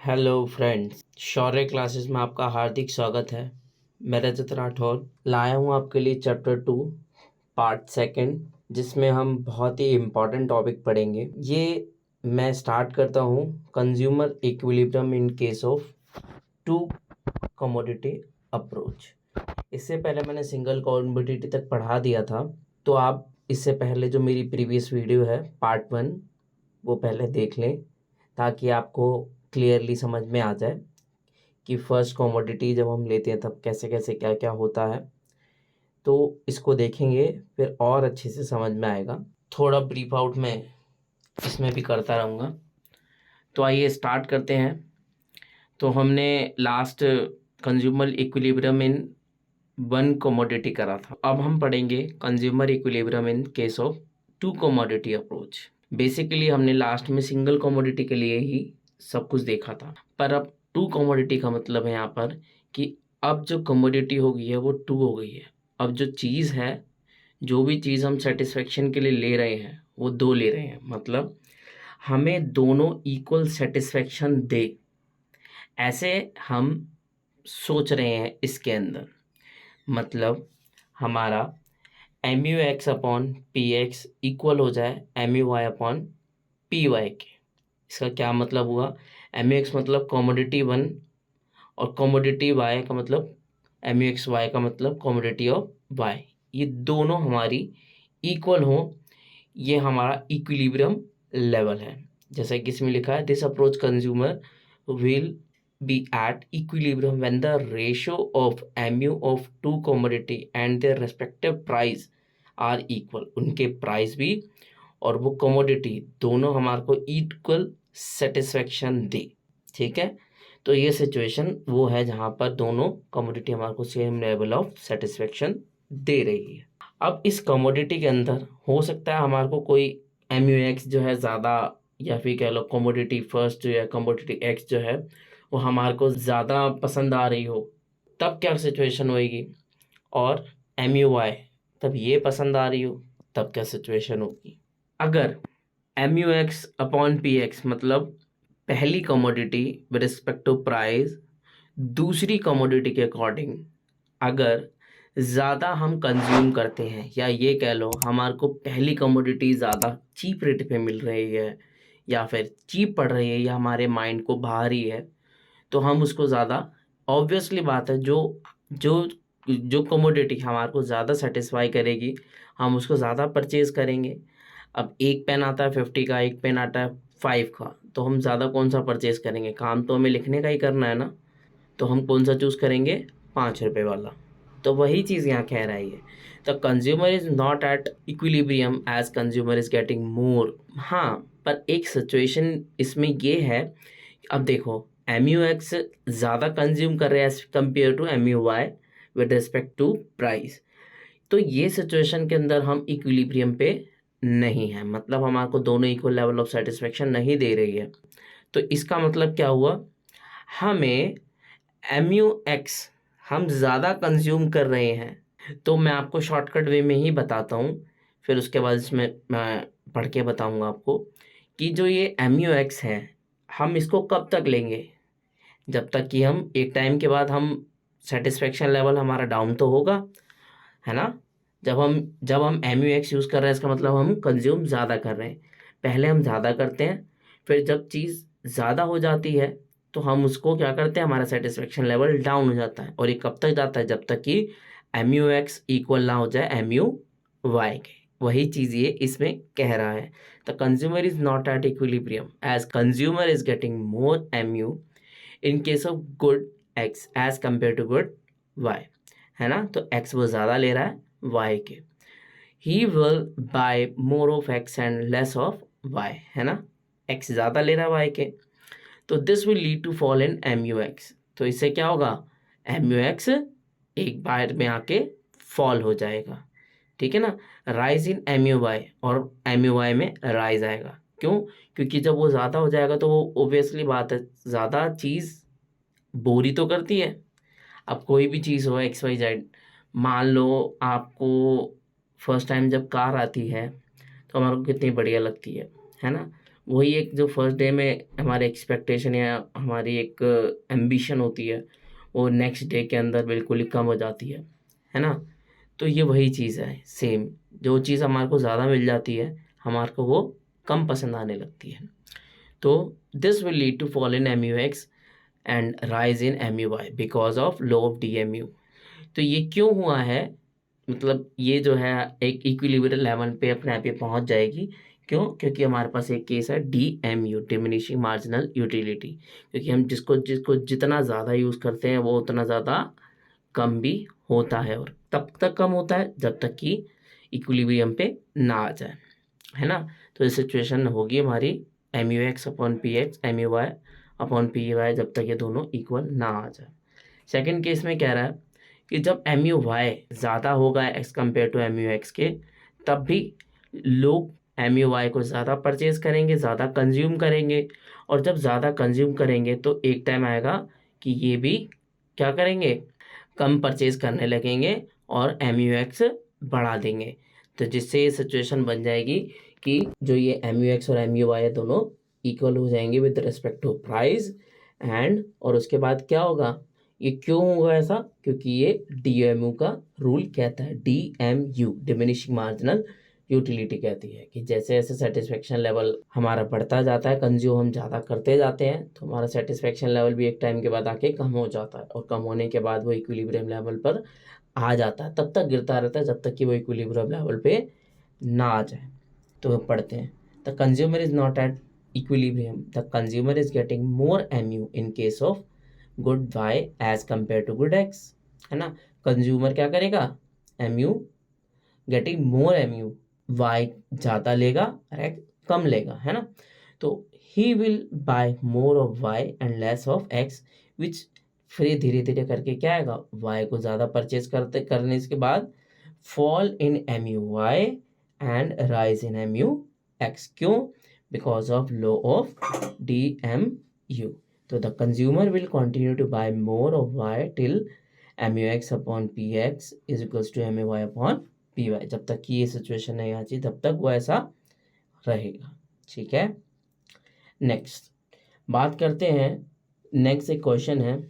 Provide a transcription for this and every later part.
Hello friends, शौर्य classes में आपका हार्दिक स्वागत है। मैं रजत राठौर लाया हूँ आपके लिए चैप्टर 2 पार्ट सेकंड, जिसमें हम बहुत ही इम्पोर्टेंट टॉपिक पढ़ेंगे। ये मैं स्टार्ट करता हूँ consumer equilibrium in case of two commodity approach. इससे पहले मैंने सिंगल कमोडिटी तक पढ़ा दिया था, तो आप इससे पहले जो मेरी प्रीवियस वीडियो है पार्ट 1 वो पहले देख लें, ताकि आपको क्लियरली समझ में आ जाए कि फर्स्ट कमोडिटी जब हम लेते हैं तब कैसे कैसे क्या क्या होता है। तो इसको देखेंगे फिर और अच्छे से समझ में आएगा। थोड़ा ब्रीफ आउट मैं इसमें भी करता रहूँगा। तो आइए स्टार्ट करते हैं। तो हमने last consumer equilibrium in one commodity करा था। अब हम पढ़ेंगे consumer equilibrium in case of two commodity approach. Basically हमने लास्ट में सिंगल कमोडिटी के लिए ही सब कुछ देखा था, पर अब टू कमोडिटी का मतलब है यहाँ पर कि अब जो कमोडिटी हो गई है वो टू हो गई है। अब जो चीज़ है, जो भी चीज़ हम सेटिस्फेक्शन के लिए ले रहे हैं वो दो ले रहे हैं, मतलब हमें दोनों इक्वल सेटिस्फेक्शन दे, ऐसे हम सोच रहे हैं इसके अंदर। मतलब हमारा M U X upon P X equal हो जाए M U Y upon P Y के। इसका क्या मतलब हुआ? एम यू एक्स मतलब कमोडिटी वन, और कमोडिटी वाई का मतलब एम यू एक्स वाई का मतलब कमोडिटी ऑफ वाई। ये दोनों हमारी इक्वल हो, ये हमारा इक्विलिब्रियम लेवल है। जैसे कि इसमें लिखा है, this approach consumer will be at equilibrium when the ratio of mu of two commodity and their respective price are equal। उनके प्राइस भी और वो कमोडिटी दोनों हमारे को इक्वल सेटिस्फेक्शन दे। ठीक है, तो ये सिचुएशन वो है जहाँ पर दोनों कमोडिटी हमारे को सेम लेवल ऑफ सेटिस्फेक्शन दे रही है। अब इस कमोडिटी के अंदर हो सकता है हमारे को कोई एम यू एक्स जो है ज़्यादा, या फिर कह लो कमोडिटी फर्स्ट जो है कमोडिटी एक्स जो है वो हमारे को ज़्यादा पसंद आ रही हो, तब क्या सिचुएशन होएगी। और एम यू वाई तब ये पसंद आ रही हो, तब क्या सिचुएशन होगी। अगर M U X upon P X मतलब पहली commodity with respect to price दूसरी कमोडिटी के अकॉर्डिंग अगर ज़्यादा हम कंज्यूम करते हैं, या ये कह लो हमारे को पहली कमोडिटी ज़्यादा चीप रेट पे मिल रही है, या फिर चीप पड़ रही है, या हमारे माइंड को भारी है, तो हम उसको ज़्यादा, ऑब्वियसली बात है, जो जो जो कमोडिटी हमारे को ज़्यादा सेटिस्फाई करेगी हम उसको ज़्यादा परचेज़ करेंगे। अब एक पेन आता है 50 का, एक पेन आता है 5 का, तो हम ज़्यादा कौन सा परचेज़ करेंगे? काम तो हमें लिखने का ही करना है ना, तो हम कौन सा चूज़ करेंगे? 5 रुपये वाला। तो वही चीज़ यहाँ कह रहा है ये। The consumer is not at equilibrium as consumer is getting more. हाँ, पर एक सिचुएशन इसमें ये है, अब देखो एम यू एक्स ज़्यादा कंज्यूम कर रहे हैं as compare to M U Y with respect to price. तो ये सिचुएशन के अंदर हम इक्विलिब्रियम पे नहीं है, मतलब हमारे को दोनों इक्वल लेवल ऑफ सेटिस्फेक्शन नहीं दे रही है। तो इसका मतलब क्या हुआ, हमें एम यू एक्स हम ज़्यादा कंज्यूम कर रहे हैं। तो मैं आपको शॉर्टकट वे में ही बताता हूँ, फिर उसके बाद इसमें मैं पढ़ के बताऊँगा आपको कि जो ये एम यू एक्स है हम इसको कब तक लेंगे, जब तक कि हम एक टाइम के बाद हम सेटिस्फेक्शन लेवल हमारा डाउन तो होगा, है ना। जब हम एम यू एक्स यूज़ कर रहे हैं इसका मतलब हम कंज्यूम ज़्यादा कर रहे हैं। पहले हम ज़्यादा करते हैं, फिर जब चीज़ ज़्यादा हो जाती है तो हम उसको क्या करते हैं, हमारा सेटिस्फेक्शन लेवल डाउन हो जाता है। और ये कब तक जाता है, जब तक कि एम यू एक्स इक्वल ना हो जाए एम यू वाई के। वही चीज़ ये इसमें कह रहा है। The consumer is not at equilibrium as consumer is getting more M U in case of good X as compare to good Y, है ना। तो एक्स वो ज़्यादा ले रहा है वाई के। He will buy more of X and less of Y, है ना, एक्स ज़्यादा ले रहा है वाई के। तो this will lead to fall in M U X. तो इससे क्या होगा, एम यू एक्स एक बार में आके फॉल हो जाएगा, ठीक है ना। Rise in M U Y, और एम यू वाई में राइज आएगा। क्यों? क्योंकि जब वो ज़्यादा हो जाएगा तो वो ओबियसली बात है, ज़्यादा चीज़ बोरी तो करती है। अब कोई भी चीज़ हो एक्स वाई जेड, मान लो आपको फर्स्ट टाइम जब कार आती है तो हमारे को कितनी बढ़िया लगती है ना। वही एक जो फर्स्ट डे में हमारे एक्सपेक्टेशन या हमारी एक एम्बिशन होती है, वो नेक्स्ट डे के अंदर बिल्कुल ही कम हो जाती है ना। तो ये वही चीज़ है सेम, जो चीज़ हमारे को ज़्यादा मिल जाती है हमारे को वो कम पसंद आने लगती है। तो this will lead to fall in M U X and rise in M U Y because of law of D M U. तो ये क्यों हुआ है, मतलब ये जो है एक इक्विलिब्रियम लेवल पे अपने आप ये पहुंच जाएगी। क्यों? क्योंकि हमारे पास एक केस है D M U, diminishing marginal utility. क्योंकि हम जिसको जिसको जितना ज़्यादा यूज़ करते हैं वो उतना ज़्यादा कम भी होता है, और तब तक कम होता है जब तक कि इक्विलिब्रियम पे ना आ जाए, है ना। तो ये सिचुएशन होगी हमारी M U X upon P X, M U Y upon P Y, जब तक ये दोनों इक्वल ना आ जाए। सेकेंड केस में कह रहा है कि जब एम यू वाई ज़्यादा होगा X compare to M U X के, तब भी लोग एम यू वाई को ज़्यादा परचेज करेंगे, ज़्यादा कंज्यूम करेंगे। और जब ज़्यादा कंज्यूम करेंगे तो एक टाइम आएगा कि ये भी क्या करेंगे, कम परचेज करने लगेंगे और एम यू एक्स बढ़ा देंगे। तो जिससे ये सिचुएशन बन जाएगी कि जो ये एम यू एक्स और एम यू वाई है दोनों इक्वल हो जाएंगे with respect to price and, और उसके बाद क्या होगा, ये क्यों होगा ऐसा, क्योंकि ये डीएमयू का रूल कहता है, डीएमयू डिमिनिशिंग मार्जिनल यूटिलिटी कहती है कि जैसे जैसे सेटिस्फेक्शन लेवल हमारा बढ़ता जाता है, कंज्यूम हम ज़्यादा करते जाते हैं, तो हमारा सेटिस्फेक्शन लेवल भी एक टाइम के बाद आके कम हो जाता है, और कम होने के बाद वो इक्विलिब्रियम लेवल पर आ जाता है, तब तक गिरता रहता है जब तक कि वो इक्विलिब्रियम लेवल पे ना आ जाए। तो वो पढ़ते हैं, the consumer is not at equilibrium, the consumer is getting more MU in case of good Y as compare to good X, है ना। कंज्यूमर क्या करेगा, MU getting more MU, Y ज़्यादा लेगा और एक्स कम लेगा, है ना। तो he will buy more of Y and less of X, which फिर धीरे धीरे करके क्या आएगा, वाई को ज़्यादा परचेज करने के बाद fall in M U Y and rise in M U X. क्यों? Because of law of D M U. तो the consumer will continue to buy more of Y till M U X upon P X is equals to M U Y upon P Y. जब तक कि ये situation नहीं आती तब तक वो ऐसा रहेगा, ठीक है। नेक्स्ट बात करते हैं, नेक्स्ट एक क्वेश्चन है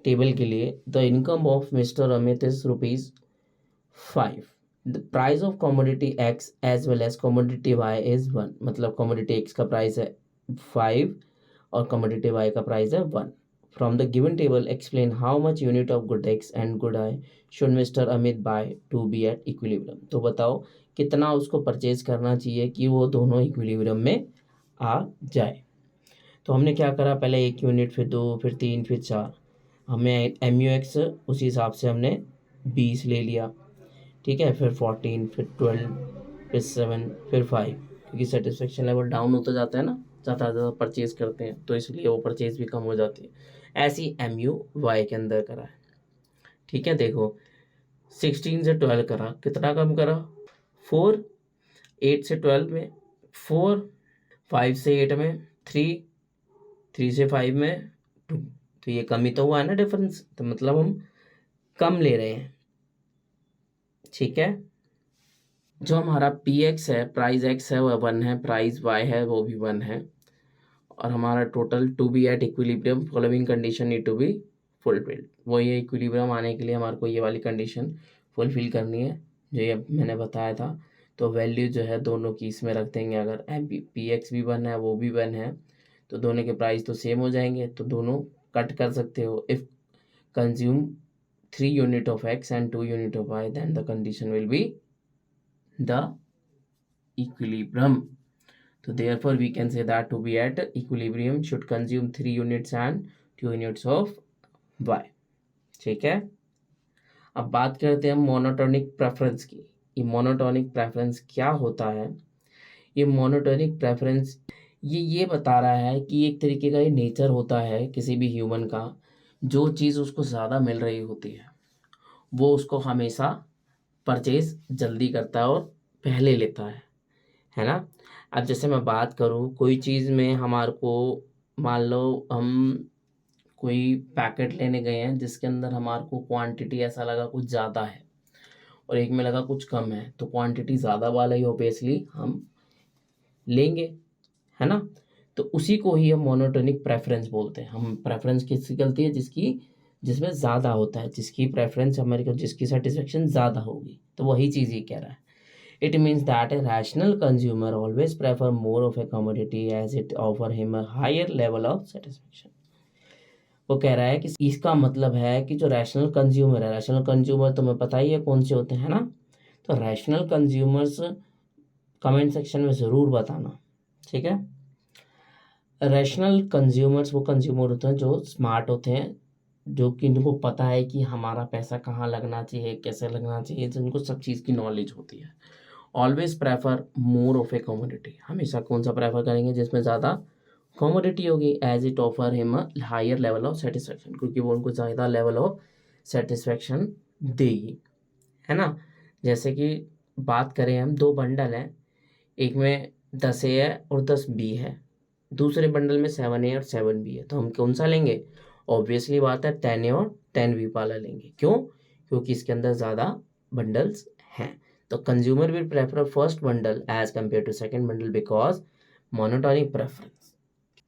टेबल के लिए, the income of mister Amit is ₹5, the price of commodity X as well as commodity Y is 1। मतलब कमोडिटी एक्स का प्राइस है 5 और कमोडिटी वाई का प्राइस है 1। From the given table explain how much unit of good X and good Y should mister Amit buy to be at equilibrium. तो बताओ कितना उसको परचेज करना चाहिए कि वो दोनों इक्विलिब्रियम में आ जाए। तो हमने क्या करा, पहले 1 यूनिट, फिर 2, फिर 3, फिर 4। हमें एम यू एक्स उसी हिसाब से हमने 20 ले लिया, ठीक है, फिर 14, फिर 12, फिर 7, फिर 5, क्योंकि सेटिस्फेक्शन लेवल डाउन होता जाता है ना, ज़्यादा ज़्यादा परचेज करते हैं तो इसलिए वो परचेज भी कम हो जाती है। ऐसी एम यू वाई के अंदर करा है, ठीक है। देखो 16 से 12 करा, कितना कम करा, 4, 8 से 12 में 4, 5 से 8 में 3, 3 से 5 में 2। तो ये कम ही तो हुआ है ना डिफरेंस, तो मतलब हम कम ले रहे हैं, ठीक है। जो हमारा पी एक्स है, प्राइस एक्स है, वो 1 है, प्राइस वाई है वो भी 1 है, और हमारा total to be at equilibrium following condition need to be fulfilled. वो ये इक्विलिब्रियम आने के लिए हमारे को ये वाली कंडीशन फुलफिल करनी है जो ये मैंने बताया था। तो वैल्यू जो है दोनों की इसमें रख देंगे, अगर एम पी एक्स भी 1 है वो भी 1 है तो दोनों के प्राइस तो सेम हो जाएंगे, तो दोनों कट कर सकते हो। If consume 3 unit of X and 2 unit of Y then the condition will be the equilibrium. So therefore we can say that to be at equilibrium should consume 3 units and 2 units of y, ठीक है। अब बात करते हैं monotonic preference की। ये monotonic preference क्या होता है? ये मोनोटोनिक प्रेफरेंस ये बता रहा है कि एक तरीके का ये नेचर होता है किसी भी ह्यूमन का, जो चीज़ उसको ज़्यादा मिल रही होती है वो उसको हमेशा परचेज जल्दी करता है और पहले लेता है ना। अब जैसे मैं बात करूँ कोई चीज़ में हमारे को, मान लो हम कोई पैकेट लेने गए हैं जिसके अंदर हमारे को क्वांटिटी ऐसा लगा कुछ ज़्यादा है और एक में लगा कुछ कम है, तो क्वांटिटी ज़्यादा वाला ही ऑब्वियसली हम लेंगे, है ना। तो उसी को ही हम मोनोटोनिक प्रेफरेंस बोलते हैं। हम प्रेफरेंस किसकी गलती है, जिसमें ज़्यादा होता है, जिसकी प्रेफरेंस हमारे को, जिसकी सेटिस्फेक्शन ज़्यादा होगी, तो वही चीज़ ये कह रहा है। It means that a rational consumer always prefer more of a commodity as it offer him a higher level of satisfaction. वो कह रहा है कि इसका मतलब है कि जो रैशनल कंज्यूमर है, रैशनल कंज्यूमर तुम्हें पता ही है कौन से होते हैं ना। तो रैशनल कंज्यूमर्स कमेंट सेक्शन में ज़रूर बताना, ठीक है। रैशनल कंज्यूमर्स वो कंज्यूमर होते हैं जो स्मार्ट होते हैं, जो कि इनको पता है कि हमारा पैसा कहाँ लगना चाहिए, कैसे लगना चाहिए, जिनको सब चीज़ की नॉलेज होती है। Always prefer more of a commodity, हमेशा कौन सा प्रेफर करेंगे, जिसमें ज़्यादा कमोडिटी होगी, as it offer him a higher level of satisfaction, क्योंकि वो उनको ज़्यादा लेवल ऑफ सेटिस्फेक्शन देगी, है ना। जैसे कि बात करें हम, 2 बंडल हैं, एक में 10A है और 10B है, दूसरे बंडल में 7A और 7B है, तो हम कौन सा लेंगे? ऑब्वियसली बात है 10A और 10B वाला लेंगे। क्यों? क्योंकि इसके अंदर ज़्यादा बंडल्स हैं। तो consumer will prefer first bundle as compare to second bundle because monotonic preference.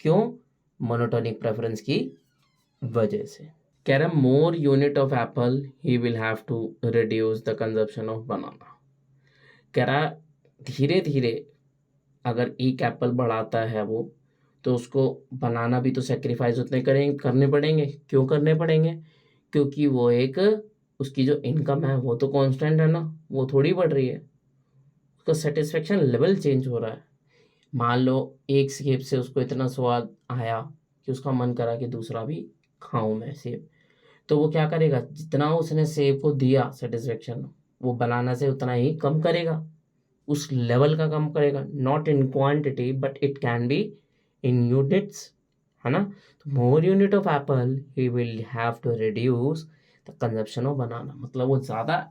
क्यों? मोनोटोनिक प्रेफरेंस की वजह से। कह रहा more unit of apple he will have to reduce the consumption of banana. कह रहा धीरे धीरे अगर एक एप्पल बढ़ाता है वो, तो उसको बनाना भी तो सेक्रीफाइस उतने करने पड़ेंगे। क्यों करने पड़ेंगे? क्योंकि वो एक, उसकी जो इनकम है वो तो कांस्टेंट है ना, वो थोड़ी बढ़ रही है, उसका सेटिस्फेक्शन लेवल चेंज हो रहा है। मान लो एक सेब से उसको इतना स्वाद आया कि उसका मन करा कि दूसरा भी खाऊं मैं सेब, तो वो क्या करेगा, जितना उसने सेब को दिया सेटिस्फेक्शन, वो बनाना से उतना ही कम करेगा, उस लेवल का कम करेगा। Not in quantity but it can be in units, है ना। तो more unit of apple he will have to reduce the consumption of banana, मतलब वो ज़्यादा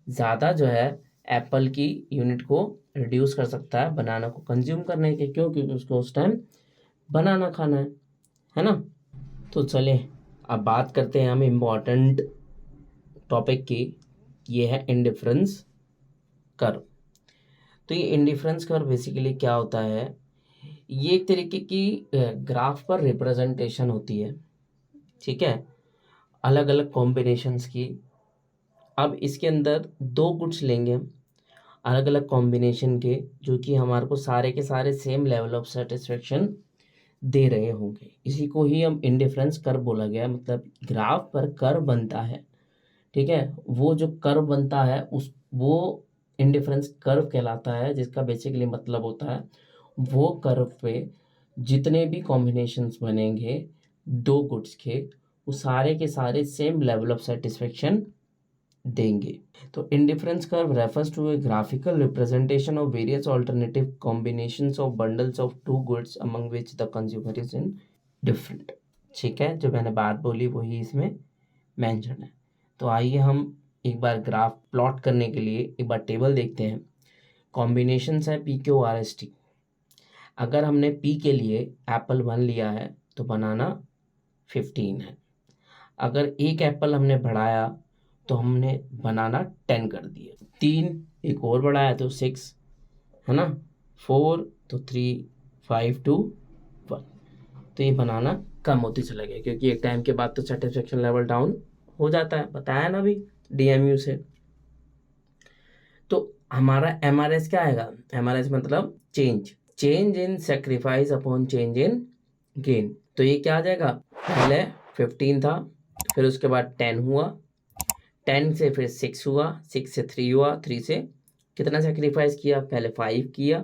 ज़्यादा जो है एप्पल की यूनिट को रिड्यूस कर सकता है बनाना को कंज्यूम करने के। क्यों? क्योंकि उसको उस टाइम बनाना खाना है ना। तो चलें अब बात करते हैं हम इम्पॉर्टेंट टॉपिक की, ये है इंडिफरेंस कर्व। तो ये इंडिफरेंस कर्व बेसिकली क्या होता है, ये एक तरीके की ग्राफ पर रिप्रेजेंटेशन होती है, ठीक है, अलग अलग कॉम्बिनेशंस की। अब इसके अंदर 2 गुड्स लेंगे हम अलग अलग कॉम्बिनेशन के, जो कि हमारे को सारे के सारे सेम लेवल ऑफ सेटिस्फेक्शन दे रहे होंगे। इसी को ही हम इंडिफरेंस कर्व बोला गया, मतलब ग्राफ पर कर्व बनता है, ठीक है। वो जो कर्व बनता है उस वो इंडिफरेंस कर्व कहलाता है, जिसका बेसिकली मतलब होता है वो कर्व पे जितने भी कॉम्बिनेशंस बनेंगे 2 गुड्स के, वो सारे के सारे सेम लेवल ऑफ सेटिस्फेक्शन देंगे। तो indifference curve refers to a graphical representation of various alternative combinations of bundles of 2 goods among which the consumer is indifferent, ठीक है। जो मैंने बात बोली वही इसमें मेंशन है। तो आइए हम एक बार ग्राफ प्लॉट करने के लिए एक बार टेबल देखते हैं। कॉम्बिनेशंस है PQRST। अगर हमने P के लिए एप्पल 1 लिया है तो बनाना 15 है। अगर एक एप्पल हमने बढ़ाया तो हमने बनाना 10 कर दिए, 3 एक और बढ़ाया तो 6, है ना, 4 तो 3, 5 2 1। तो ये बनाना कम होती चला गया, क्योंकि एक टाइम के बाद तो सेटिस्फेक्शन लेवल डाउन हो जाता है, बताया ना अभी DMU से। तो हमारा MRS क्या आएगा? MRS मतलब change in sacrifice upon change in gain. तो ये क्या आ जाएगा, पहले 15 था, फिर उसके बाद 10 हुआ, 10 से फिर 6 हुआ, 6 से 3 हुआ, 3 से कितना सेक्रीफाइस किया, पहले 5 किया,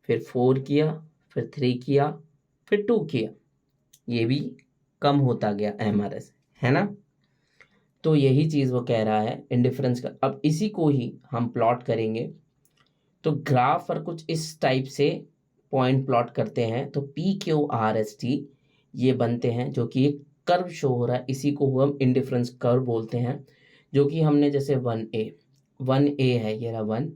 फिर 4 किया, फिर 3 किया, फिर 2 किया, ये भी कम होता गया MRS, है ना। तो यही चीज़ वो कह रहा है इंडिफरेंस का। अब इसी को ही हम प्लॉट करेंगे, तो ग्राफ पर कुछ इस टाइप से पॉइंट प्लॉट करते हैं, तो PQRST ये बनते हैं, जो कि एक कर्व शो हो रहा है, इसी को हम इंडिफरेंस कर्व बोलते हैं। जो कि हमने जैसे 1A है, ये रहा 1,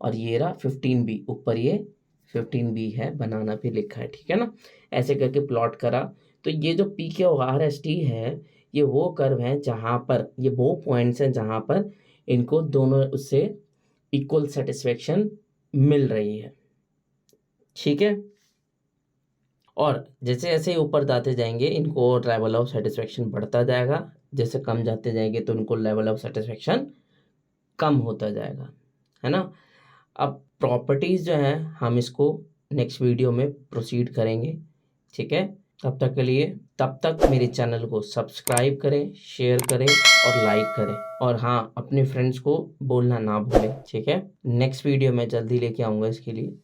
और ये रहा 15B, ऊपर ये 15B है, बनाना भी लिखा है, ठीक है ना, ऐसे करके प्लॉट करा। तो ये जो PQRST है, ये वो कर्व है जहाँ पर, ये वो पॉइंट्स हैं जहाँ पर इनको दोनों उससे इक्वल सेटिस्फेक्शन मिल रही है, ठीक है। और जैसे जैसे ऊपर जाते जाएंगे इनको लेवल ऑफ सेटिस्फेक्शन बढ़ता जाएगा, जैसे कम जाते जाएंगे तो उनको लेवल ऑफ सेटिस्फेक्शन कम होता जाएगा, है ना। अब प्रॉपर्टीज़ जो हैं हम इसको नेक्स्ट वीडियो में प्रोसीड करेंगे, ठीक है। तब तक मेरे चैनल को सब्सक्राइब करें, शेयर करें और लाइक करें, और हाँ अपने फ्रेंड्स को बोलना ना भूलें, ठीक है। नेक्स्ट वीडियो मैं जल्दी लेके आऊँगा इसके लिए।